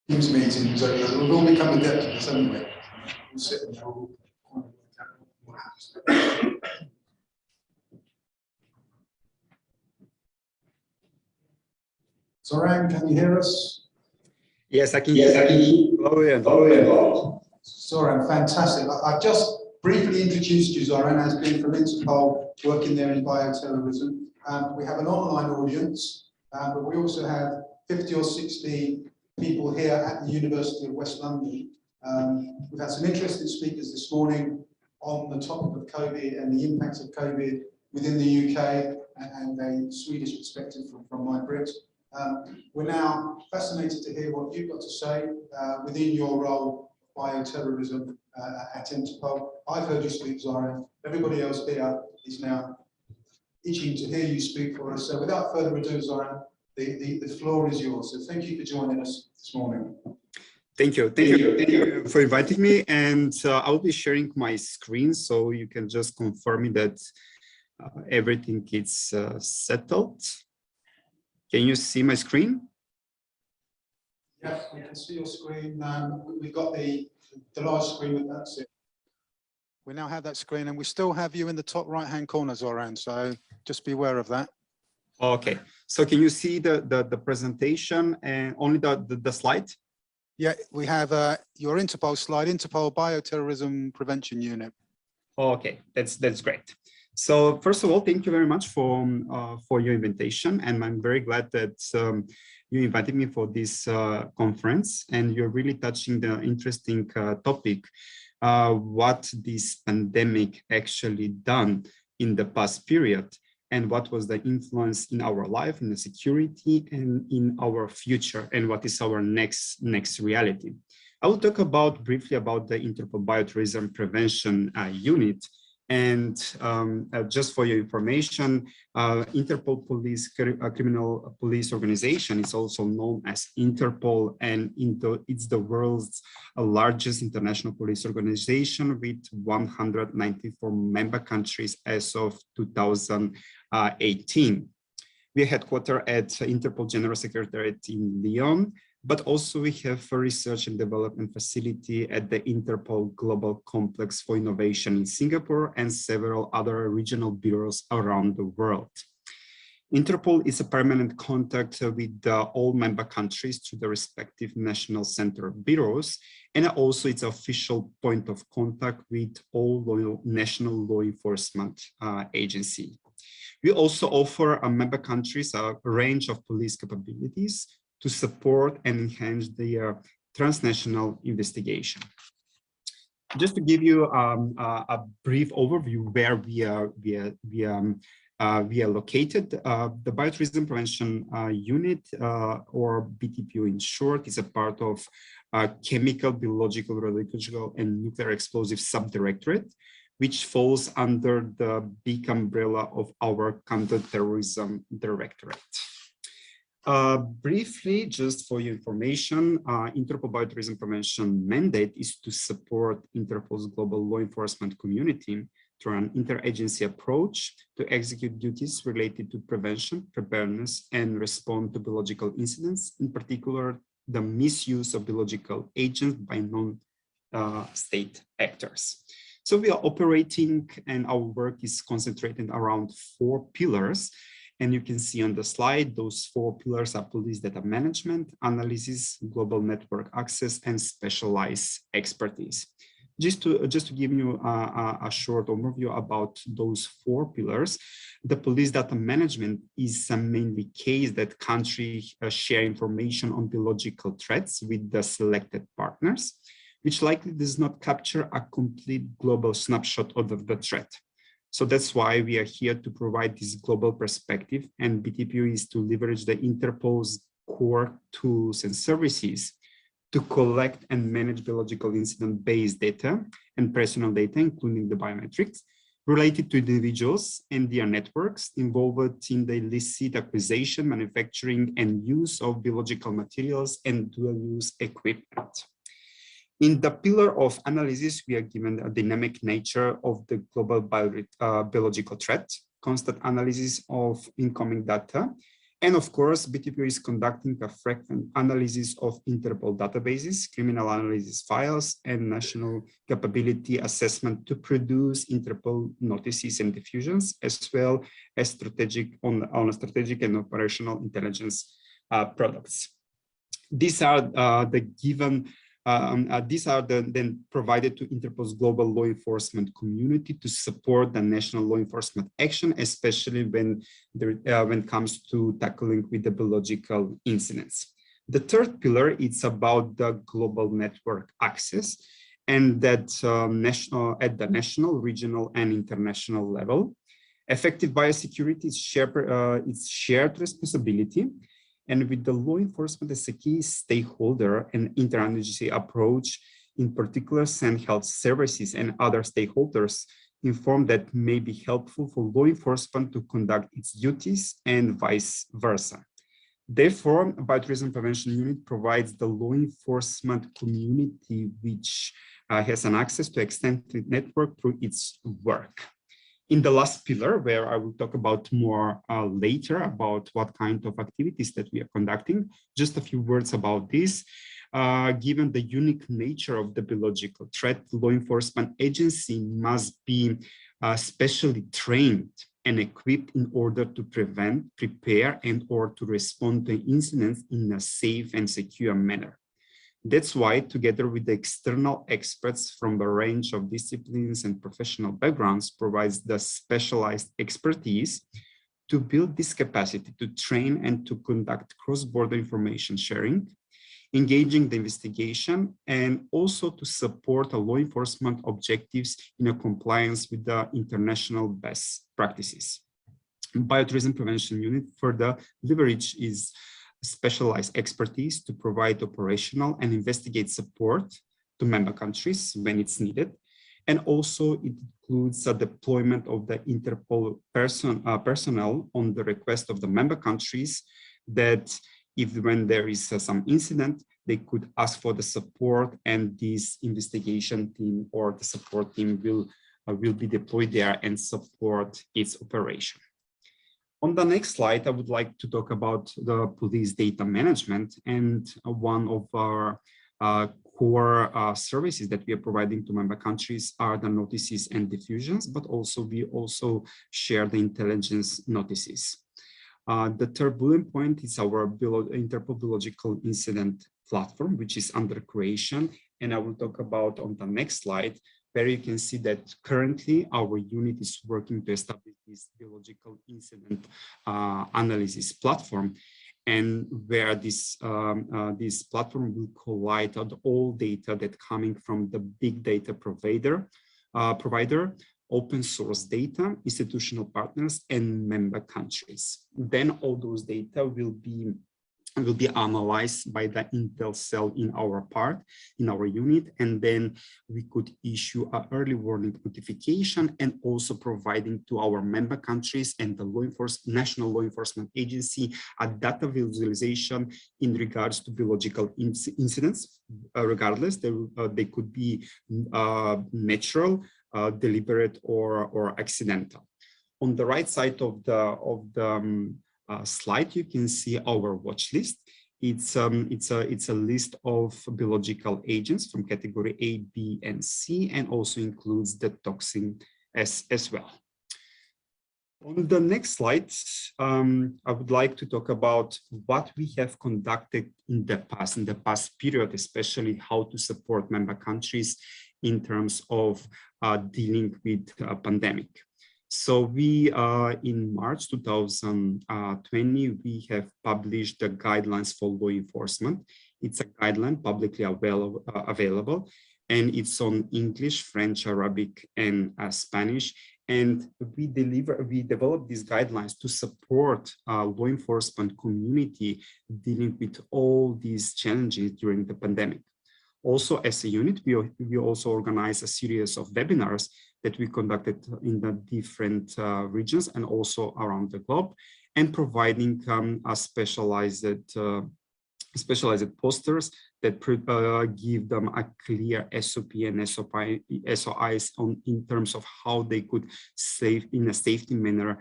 Teams meetings, we've all become adept at this, haven't we? We'll sit and all what happens. Zoran, can you hear us? Yes, I can hear you. Hello. Zoran, fantastic. I've just briefly introduced you, Zoran, as being from Interpol, working there in bioterrorism. We have an online audience, but we also have 50 or 60 people here at the University of West London. We've had some interesting speakers this morning on the topic of COVID and the impact of COVID within the UK and a Swedish perspective from my Brit. We're now fascinated to hear what you've got to say within your role of bioterrorism at Interpol. I've heard you speak, Zoran. Everybody else here is now itching to hear you speak for us. So without further ado, Zoran, the floor is yours. So thank you for joining us this morning. Thank you for inviting me, and I'll be sharing my screen so you can just confirm me that everything is settled. Can you see my screen? Yes, we can see your screen. We've got the large screen, that's it. We now have that screen, and we still have you in the top right-hand corner, Zoran, so just be aware of that. Okay, so can you see the presentation and only the slide? Yeah, we have your Interpol slide, Interpol Bioterrorism Prevention Unit. Okay, that's great. So first of all, thank you very much for your invitation, and I'm very glad that you invited me for this conference, and you're really touching the interesting topic, what this pandemic actually done in the past period, and what was the influence in our life, in the security, and in our future, and what is our next reality. I will talk briefly about the Interpol Bioterrorism Prevention Unit. And just for your information, Interpol Criminal Police Organization is also known as Interpol, and it's the world's largest international police organization with 194 member countries as of 2018. We are headquartered at Interpol General Secretariat in Lyon, but also we have a research and development facility at the Interpol Global Complex for Innovation in Singapore and several other regional bureaus around the world. Interpol is a permanent contact with all member countries to the respective national center bureaus, and also its official point of contact with all national law enforcement agencies. We also offer member countries a range of police capabilities to support and enhance their transnational investigation. Just to give you a brief overview where we are located, the Bioterrorism Prevention Unit, or BTPU in short, is a part of Chemical, Biological, Radiological, and Nuclear Explosive Subdirectorate, which falls under the big umbrella of our Counterterrorism Directorate. Briefly, just for your information, Interpol Bioterrorism Prevention mandate is to support Interpol's global law enforcement community through an interagency approach to execute duties related to prevention, preparedness, and respond to biological incidents, in particular, the misuse of biological agents by non-state actors. So we are operating, and our work is concentrated around 4 pillars. And you can see on the slide, those 4 pillars are police data management, analysis, global network access, and specialized expertise. Just to give you a short overview about those 4 pillars, the police data management is a mainly case that countries share information on biological threats with the selected partners, which likely does not capture a complete global snapshot of the threat. So that's why we are here to provide this global perspective, and BTPU is to leverage the Interpol's core tools and services to collect and manage biological incident-based data and personal data, including the biometrics, related to individuals and their networks involved in the illicit acquisition, manufacturing, and use of biological materials and dual-use equipment. In the pillar of analysis, we are given a dynamic nature of the global biological threat, constant analysis of incoming data, And of course, BTPO is conducting a frequent analysis of Interpol databases, criminal analysis files, and national capability assessment to produce Interpol notices and diffusions, as well as strategic strategic and operational intelligence products. These are then provided to Interpol's global law enforcement community to support the national law enforcement action, especially when it comes to tackling with the biological incidents. The third pillar is about the global network access, and that at the national, regional, and international level. Effective biosecurity is shared responsibility. And with the law enforcement as a key stakeholder and interagency approach, in particular, send health services and other stakeholders informed that may be helpful for law enforcement to conduct its duties and vice versa. Therefore, Bioterrorism Prevention Unit provides the law enforcement community which has an access to extended network through its work. In the last pillar, where I will talk about more later about what kind of activities that we are conducting, just a few words about this. Given the unique nature of the biological threat, law enforcement agency must be specially trained and equipped in order to prevent, prepare, and or to respond to incidents in a safe and secure manner. That's why, together with the external experts from a range of disciplines and professional backgrounds, provides the specialized expertise to build this capacity to train and to conduct cross-border information sharing, engaging the investigation, and also to support the law enforcement objectives in a compliance with the international best practices. Bioterrorism Prevention Unit further leverage is specialized expertise to provide operational and investigate support to member countries when it's needed. And also it includes a deployment of the Interpol personnel on the request of the member countries that when there is some incident, they could ask for the support, and this investigation team or the support team will be deployed there and support its operation. On the next slide, I would like to talk about the police data management, and one of our core services that we are providing to member countries are the notices and diffusions, but also we also share the intelligence notices. The third bullet point is our Interpol biological incident platform, which is under creation, and I will talk about on the next slide, where you can see that currently our unit is working to establish this biological incident analysis platform, and where this platform will collate all data that coming from the big data provider, open source data, institutional partners, and member countries. Then all those data will be analyzed by the Intel cell in our unit, and then we could issue an early warning notification, and also providing to our member countries and the national law enforcement agency a data visualization in regards to biological incidents. Regardless, they could be natural, deliberate, or accidental. On the right side of the slide, you can see our watch list. It's a list of biological agents from category A, B, and C, and also includes the toxin as well. On the next slide, I would like to talk about what we have conducted in the past period, especially how to support member countries in terms of dealing with a pandemic. So we, in March 2020, we have published the guidelines for law enforcement. It's a guideline publicly available, and it's on English, French, Arabic, and Spanish. And we developed these guidelines to support law enforcement community dealing with all these challenges during the pandemic. Also, as a unit, we also organize a series of webinars that we conducted in the different regions and also around the globe, and providing a specialized specialized posters that give them a clear SOP and SOIs in terms of how they could in a safety manner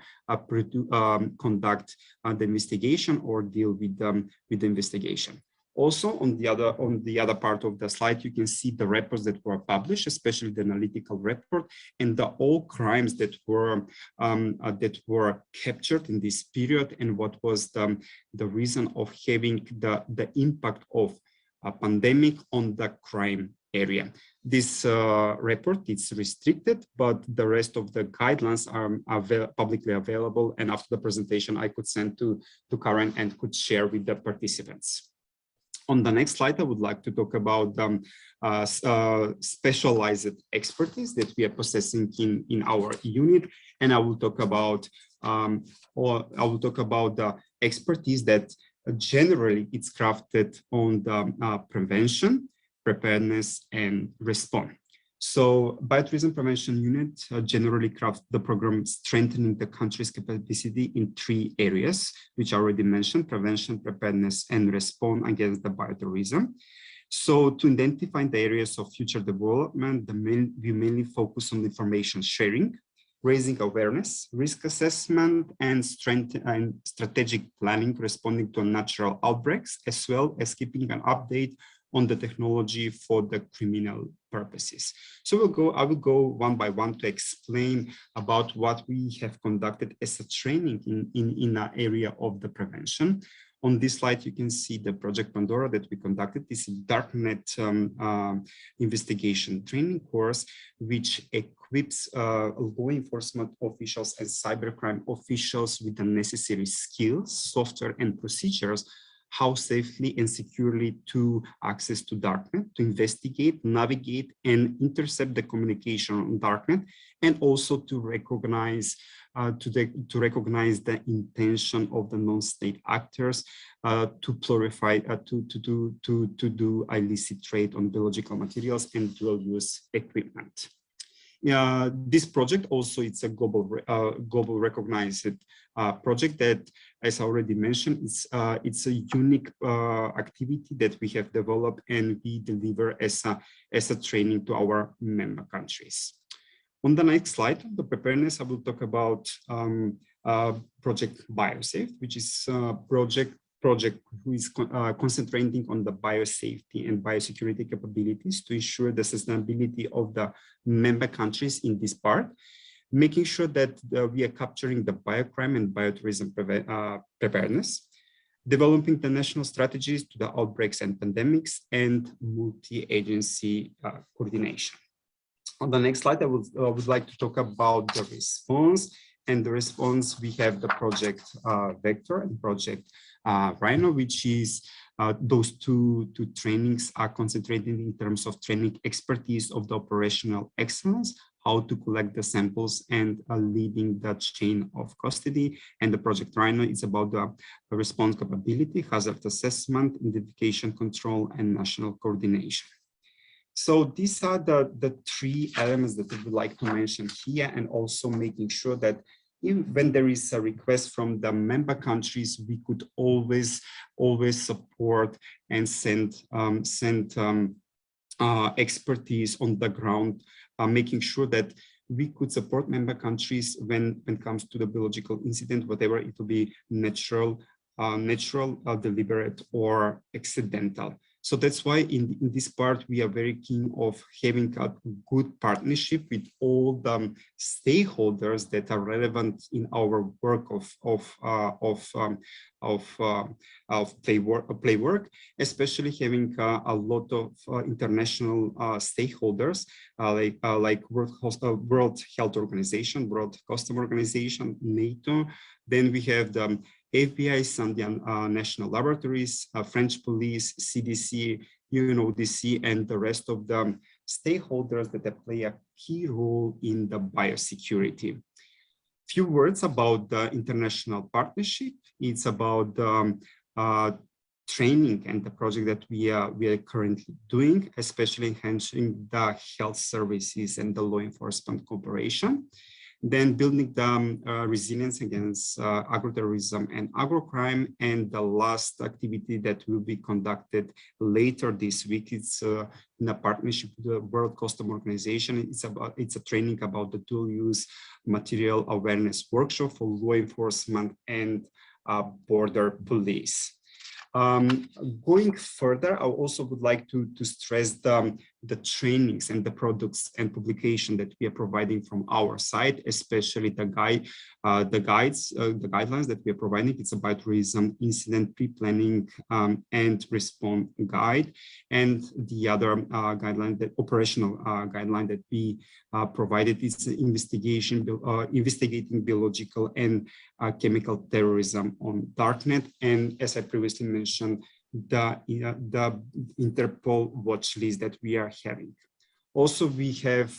conduct the investigation or deal with the investigation. Also, on the other part of the slide, you can see the reports that were published, especially the analytical report, and all crimes that were captured in this period, and what was the reason of having the impact of a pandemic on the crime area. This report is restricted, but the rest of the guidelines are publicly available. And after the presentation, I could send to Karen and could share with the participants. On the next slide, I would like to talk about specialized expertise that we are possessing in our unit, and I will talk about the expertise that generally it's crafted on the prevention, preparedness, and response. So, Bioterrorism Prevention Unit generally crafts the program strengthening the country's capacity in 3 areas, which I already mentioned: prevention, preparedness, and response against the bioterrorism. So, to identify the areas of future development, we mainly focus on information sharing, raising awareness, risk assessment, and strategic planning, responding to natural outbreaks, as well as keeping an update on the technology for the criminal purposes. So I will go one by one to explain about what we have conducted as a training in an area of the prevention. On this slide, you can see the Project Pandora that we conducted. This is Darknet investigation training course, which equips law enforcement officials and cybercrime officials with the necessary skills, software, and procedures how safely and securely to access to Darknet, to investigate, navigate, and intercept the communication on Darknet, and also to recognize the intention of the non-state actors to do illicit trade on biological materials and dual-use equipment. This project also, it's a global recognized project that, as I already mentioned, it's a unique activity that we have developed and we deliver as a training to our member countries. On the next slide, the preparedness, I will talk about Project Biosafe, which is a project who is concentrating on the biosafety and biosecurity capabilities to ensure the sustainability of the member countries in this part, making sure that we are capturing the biocrime and bioterrorism preparedness, developing the national strategies to the outbreaks and pandemics, and multi-agency coordination. On the next slide, I would like to talk about the response. And the response, we have the Project Vector and Project Rhino, which is those two trainings are concentrated in terms of training expertise of the operational excellence, how to collect the samples and leading the chain of custody. And the Project Rhino is about the response capability, hazard assessment, identification control, and national coordination. So these are the 3 elements that I would like to mention here, and also making sure that when there is a request from the member countries, we could always support and send expertise on the ground, making sure that we could support member countries when it comes to the biological incident, whatever it will be natural, deliberate, or accidental. So that's why in this part, we are very keen of having a good partnership with all the stakeholders that are relevant in our work of play work, especially having a lot of international stakeholders like World Health Organization, World Customs Organization, NATO. Then we have the FBI, Sandian National Laboratories, French Police, CDC, UNODC, and the rest of the stakeholders that play a key role in the biosecurity. Few words about the international partnership. It's about training and the project that we are currently doing, especially enhancing the health services and the law enforcement cooperation. then building the resilience against agroterrorism and agrocrime. And the last activity that will be conducted later this week, it's in a partnership with the World Customs Organization. It's a training about the dual-use material awareness workshop for law enforcement and border police. Going further, I also would like to stress the trainings and the products and publication that we are providing from our side, especially the guidelines that we are providing. It's a Bioterrorism incident pre-planning and response guide, and the other guideline, that operational guideline that we provided is investigating biological and chemical terrorism on Darknet, and as I previously mentioned, the Interpol watch list that we are having. Also, we have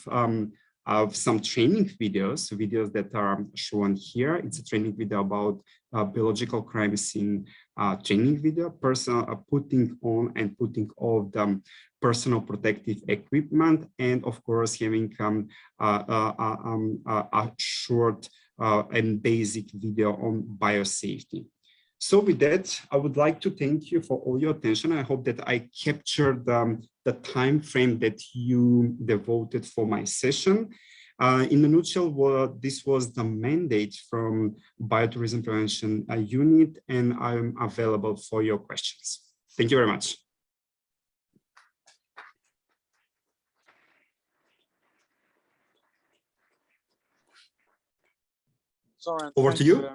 some training videos that are shown here. It's a training video about biological crime scene training video, putting on and putting off the personal protective equipment, and of course having a short and basic video on biosafety. So with that, I would like to thank you for all your attention. I hope that I captured the time frame that you devoted for my session. In a nutshell, this was the mandate from Bioterrorism Prevention Unit, and I'm available for your questions. Thank you very much. Zoran, over to you.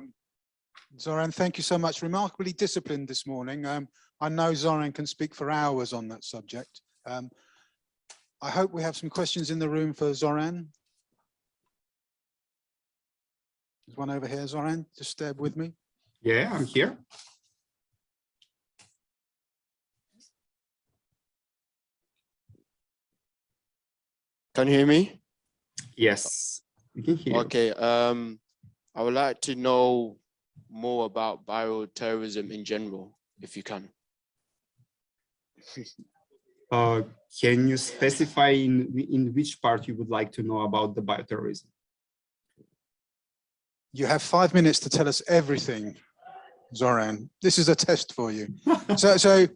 Zoran, thank you so much. Remarkably disciplined this morning. I know Zoran can speak for hours on that subject. I hope we have some questions in the room for Zoran. There's one over here, Zoran, just stay with me. Yeah, I'm here. Can you hear me? Yes, we can hear. Okay, I would like to know more about bioterrorism in general, if you can. Can you specify in which part you would like to know about the bioterrorism? You have 5 minutes to tell us everything, Zoran. This is a test for you. So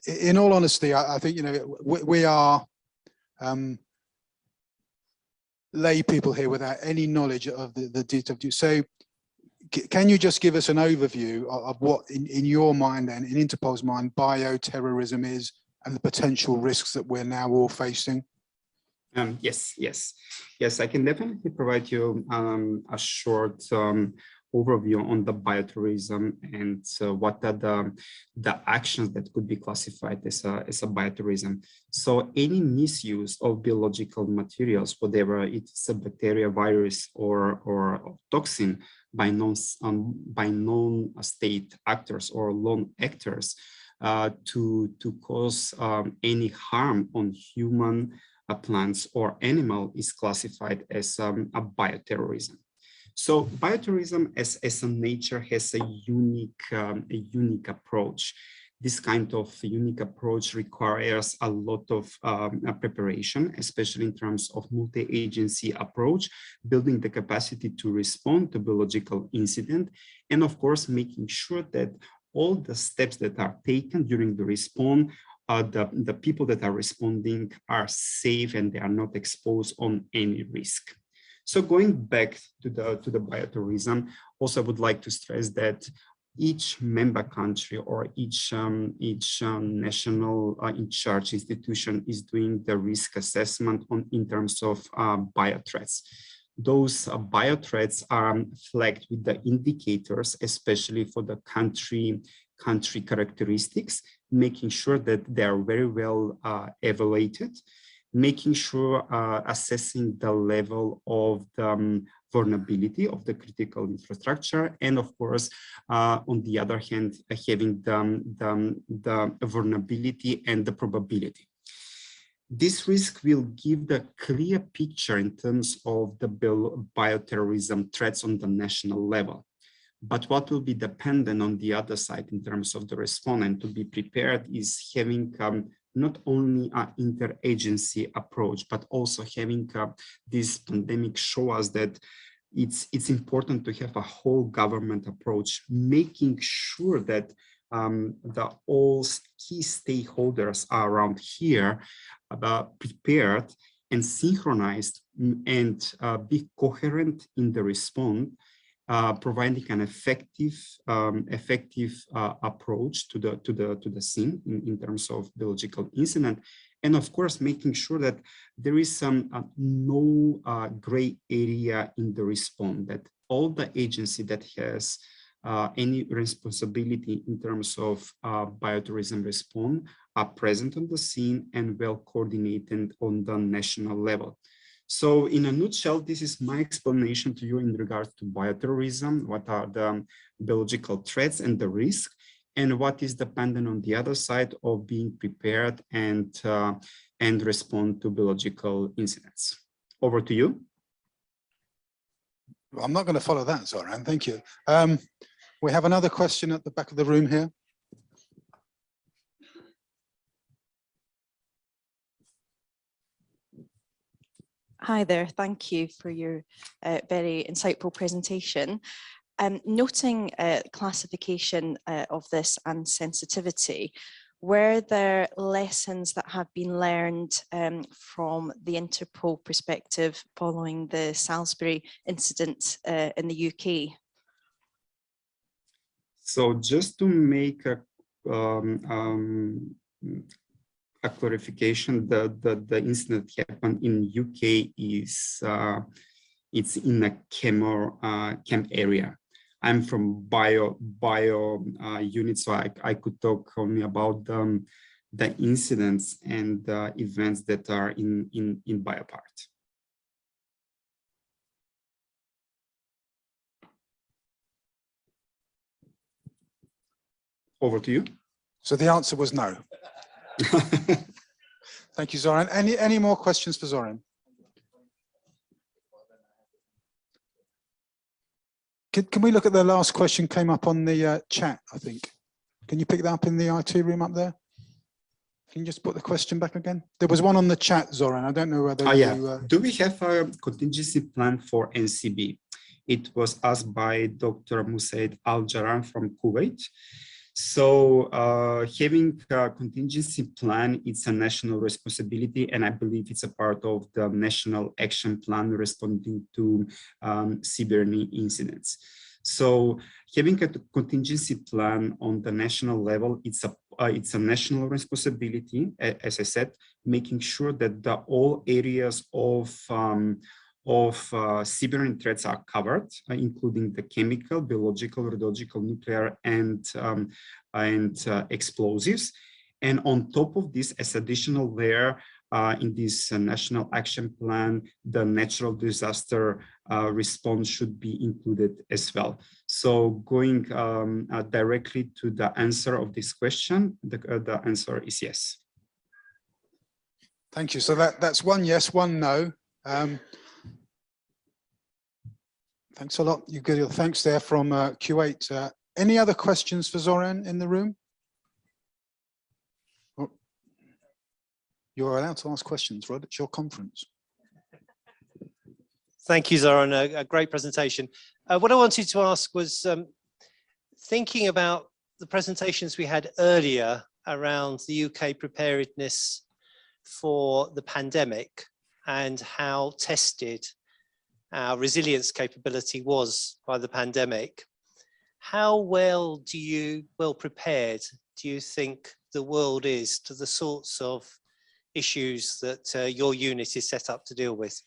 in all honesty, I think, you know, we are lay people here without any knowledge of the detail. So can you just give us an overview of what in your mind and in Interpol's mind bioterrorism is and the potential risks that we're now all facing? Yes, I can definitely provide you a short overview on the bioterrorism and what are the actions that could be classified as a bioterrorism. So any misuse of biological materials, whatever it's a bacteria, virus, or toxin by non-state actors or lone actors to cause any harm on human, plants, or animal is classified as a bioterrorism. So bioterrorism as a nature has a unique approach. This kind of unique approach requires a lot of preparation, especially in terms of multi-agency approach, building the capacity to respond to biological incident, and of course, making sure that all the steps that are taken during the response, the people that are responding are safe and they are not exposed on any risk. So going back to the bioterrorism, also I would like to stress that each member country or each national in charge institution is doing the risk assessment in terms of biothreats. Those biothreats are flagged with the indicators, especially for the country characteristics, making sure that they are very well evaluated, making sure assessing the level of the vulnerability of the critical infrastructure, and of course, on the other hand, having the vulnerability and the probability. This risk will give the clear picture in terms of the bioterrorism threats on the national level. But what will be dependent on the other side in terms of the response and to be prepared is having not only an interagency approach, but also having this pandemic show us that it's important to have a whole government approach, making sure that all key stakeholders are around here prepared and synchronized and be coherent in the response, providing an effective approach to the scene in terms of biological incident, and of course making sure that there is no gray area in the response, that all the agency that has any responsibility in terms of bioterrorism response are present on the scene and well coordinated on the national level. So in a nutshell, this is my explanation to you in regards to bioterrorism, what are the biological threats and the risk, and what is dependent on the other side of being prepared and respond to biological incidents. Over to you. Well, I'm not going to follow that, Zoran. Thank you. We have another question at the back of the room here. Hi there, thank you for your very insightful presentation. Noting classification of this and sensitivity, were there lessons that have been learned from the Interpol perspective following the Salisbury incident in the UK? So just to make a clarification, the incident happened in UK is it's in a camp area. I'm from bio unit, so I could talk only about the incidents and events that are in bio part. Over to you. So the answer was no. Thank you, Zoran. Any more questions for Zoran? Can we look at the last question came up on the chat, I think. Can you pick that up in the IT room up there? Can you just put the question back again? There was one on the chat, Zoran. I don't know whether you... Do we have a contingency plan for NCB? It was asked by Dr. Musaid Al-Jaran from Kuwait. So having a contingency plan, it's a national responsibility, and I believe it's a part of the national action plan responding to cyber incidents. So having a contingency plan on the national level, it's a national responsibility, as I said, making sure that all areas of cyber threats are covered, including the chemical, biological, radiological, nuclear, and explosives. And on top of this, as additional layer in this national action plan, the natural disaster response should be included as well. So going directly to the answer of this question, the answer is yes. Thank you. So that's one yes, one no. Thanks a lot. You get your thanks there from Kuwait. Any other questions for Zoran in the room? Oh, you're allowed to ask questions, Rod. It's your conference. Thank you, Zoran. A great presentation. What I wanted to ask was, thinking about the presentations we had earlier around the UK preparedness for the pandemic and how tested our resilience capability was by the pandemic. How well prepared do you think the world is to the sorts of issues that your unit is set up to deal with?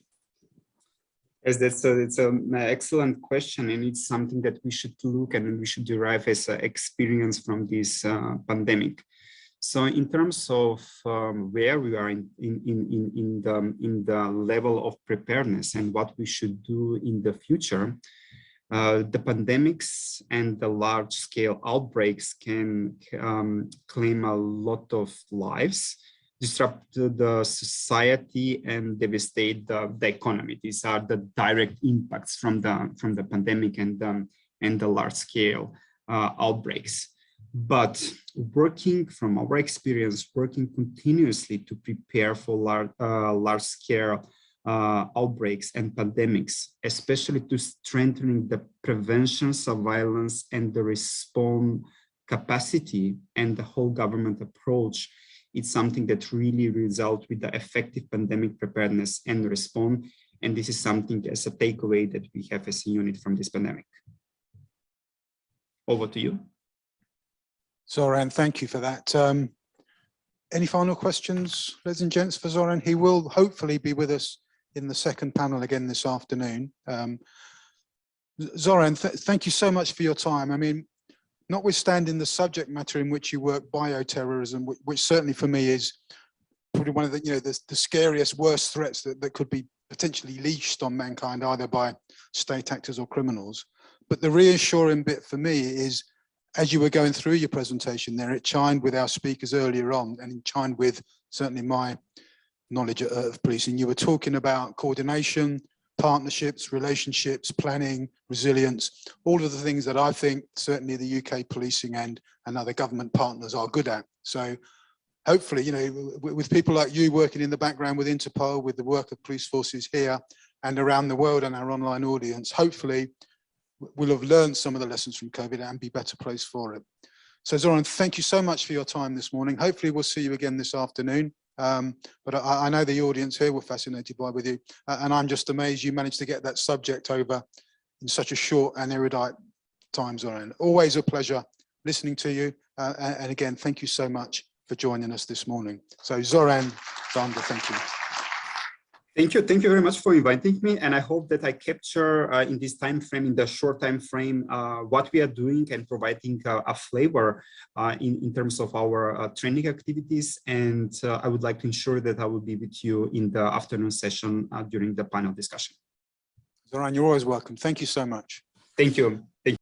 Yes, it's an excellent question, and it's something that we should look and we should derive as an experience from this pandemic. So in terms of where we are in the level of preparedness and what we should do in the future, the pandemics and the large-scale outbreaks can claim a lot of lives, disrupt the society, and devastate the economy. These are the direct impacts from the pandemic and the large-scale outbreaks. But working from our experience, working continuously to prepare for large-scale outbreaks and pandemics, especially to strengthening the prevention, surveillance, and the response capacity and the whole government approach, it's something that really results with the effective pandemic preparedness and response. And this is something as a takeaway that we have as a unit from this pandemic. Over to you. Zoran, thank you for that. Any final questions, ladies and gents, for Zoran? He will hopefully be with us in the second panel again this afternoon. Zoran, thank you so much for your time. I mean, notwithstanding the subject matter in which you work, bioterrorism, which certainly for me is probably one of the, the scariest, worst threats that could be potentially leashed on mankind, either by state actors or criminals. But the reassuring bit for me is, as you were going through your presentation there, it chimed with our speakers earlier on, and it chimed with certainly my knowledge of policing. You were talking about coordination, partnerships, relationships, planning, resilience, all of the things that I think certainly the UK policing and other government partners are good at. So hopefully, with people like you working in the background with Interpol, with the work of police forces here and around the world and our online audience, hopefully we'll have learned some of the lessons from COVID and be better placed for it. So Zoran, thank you so much for your time this morning. Hopefully we'll see you again this afternoon. But I know the audience here were fascinated with you, and I'm just amazed you managed to get that subject over in such a short and erudite time, Zoran. Always a pleasure listening to you, and again, thank you so much for joining us this morning. So Zoran SANDEV, thank you. Thank you very much for inviting me, and I hope that I capture in this time frame, in the short time frame, what we are doing and providing a flavor in terms of our training activities. And I would like to ensure that I will be with you in the afternoon session during the panel discussion. Zoran, you're always welcome. Thank you so much. Thank you.